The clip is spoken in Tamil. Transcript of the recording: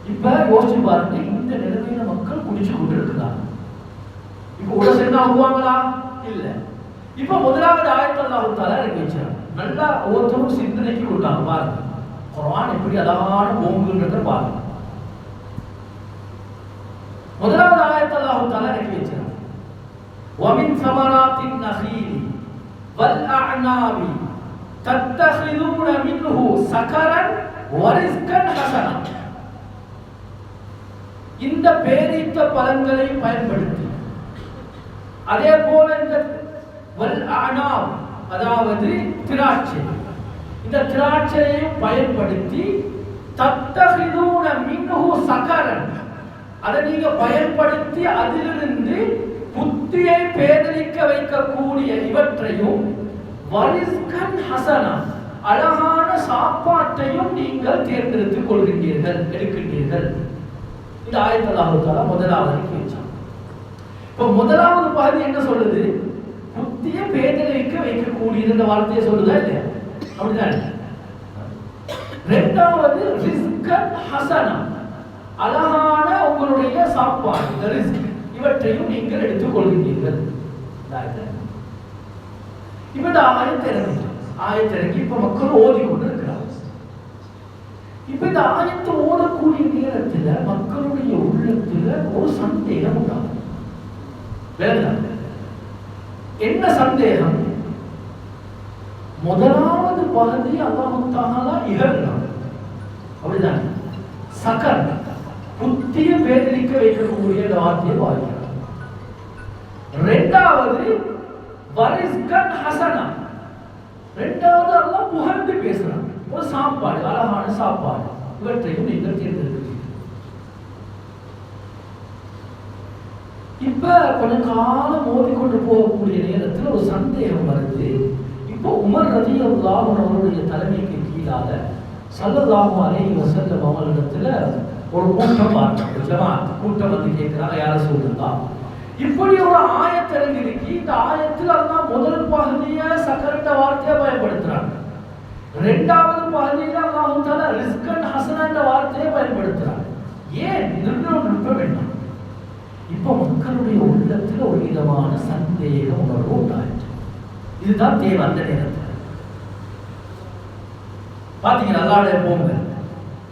இப்ப யோசிச்சு பாருங்க, இந்த நிலைமையில மக்கள் குடிச்சு கொண்டு இருக்கிறாங்க. இப்ப உள்ள சேர்ந்தா வருவாங்களா? இல்ல. இப்ப முதலாவது ஆயத்தை அல்லாஹ் தஆலா இறக்கி வச்சாங்க. நல்லா ஒவ்வொருத்தரும் சிந்தனைக்கு கொடுத்தாங்க. பாருங்க குர்ஆன் எப்படி அழகான போங்குன்றத பாருங்க. முதலாவது ஆயத்தை அல்லாஹ் தஆலா இறக்கி வச்சாங்க. வமின் ஸமராத்தின் நஹீலி வல் அஅனாபி தத்தஹிதுன மின்ஹு சகரன் வரிஸ்கன் ஹஸனா. இந்த பேரித்த பழங்களை பயன்படுத்தி, அதே போல இந்த வல் அஅனாப் அதாவது திராட்சை, இந்த திராட்சையையும் பயன்படுத்தி தத்தஹிதுன மின்ஹு சகரன், அதை நீங்க பயன்படுத்தி அதிலிருந்து புத்தியை பேதலிக்க வைக்கக்கூடிய இவற்றையும் வரிஸ்கன் ஹஸனா அழகான சாப்பாட்டையும் நீங்கள் தேர்ந்தெடுத்துக் கொள்கின்றீர்கள், எடுக்கின்றீர்கள். இந்த ஆயத்தை அல்லாஹ் தஆலா முதலாவது கேட்சான். இப்ப முதலாவது பகுதி என்ன சொல்லுது? புத்தியை பேதலிக்க வைக்கக்கூடிய இந்த வார்த்தையை சொல்லுதா இல்லையா? அப்படிதான். இரண்டாவது ரிஸ்கன் ஹஸனா, அழகான உங்களுடைய சாப்பாடு ரிஸ்க், இவற்றையும் நீங்கள் எடுத்துக் கொள்கின்றீர்கள். இப்ப இந்த ஆயத்திறங்கி இப்ப மக்கள் ஓதிக்கொண்டு இருக்கிறார். இப்ப இந்த ஆயத்தை ஓதக்கூடிய நேரத்தில் மக்களுடைய உள்ளத்துல ஒரு சந்தேகம் உண்டாகும். என்ன சந்தேகம்? முதலாவது பகுதி அல்லாஹ் தஆலா இகழ்கிறான், அப்படிதான். சகர் புத்தியை பேதலிக்க வைக்கக்கூடிய வார்த்தையை வாய்க்கிறார். இரண்டாவது வரிஸ்கன் ஹஸனா, இரண்டாவது அல்லாஹ் புகழ்ந்து பேசுறான். ஒரு சாப்பாடு, அழகான சாப்பாடு, இவற்றையும் நீங்கள் தேர்ந்தெடுக்கிறீர்கள். இப்ப கொஞ்ச காலம் ஓதிக்கொண்டு போகக்கூடிய நேரத்தில் ஒரு சந்தேகம் வருது. இப்போ உமர் ரலியல்லாஹு அன்ஹு அவருடைய தலைமைக்கு கீழாக ஸல்லல்லாஹு அலைஹி வஸல்லம் அவர்களிடத்துல ஒரு கூட்டம் பார்த்தாங்க. ஜமாத் கூட்டம் வந்து கேட்கிறாங்க, யார சொல்லுங்க, இப்படி ஒரு ஆயத்திறங்கி இருக்கு. இந்த ஆயத்தில் அல்லாஹ் முதல் பகுதியை சக்கரட்ட வார்த்தையை பயன்படுத்துறாங்க. இரண்டாவது பகுதியில் அல்லாஹ் தஆலா ரிஸ்கன் ஹஸனா என்ற வார்த்தையை பயன்படுத்துறாங்க. ஏன்? இதுக்கு நுட்பம் வேண்டாம். இப்ப மக்களுடைய உள்ளத்தில் ஒரு விதமான சந்தேகம் உணர்வு உண்டாயிற்று. இதுதான் தேவை. அந்த நேரத்தில் பாத்தீங்கன்னா அல்லாஹ்வுடைய போங்க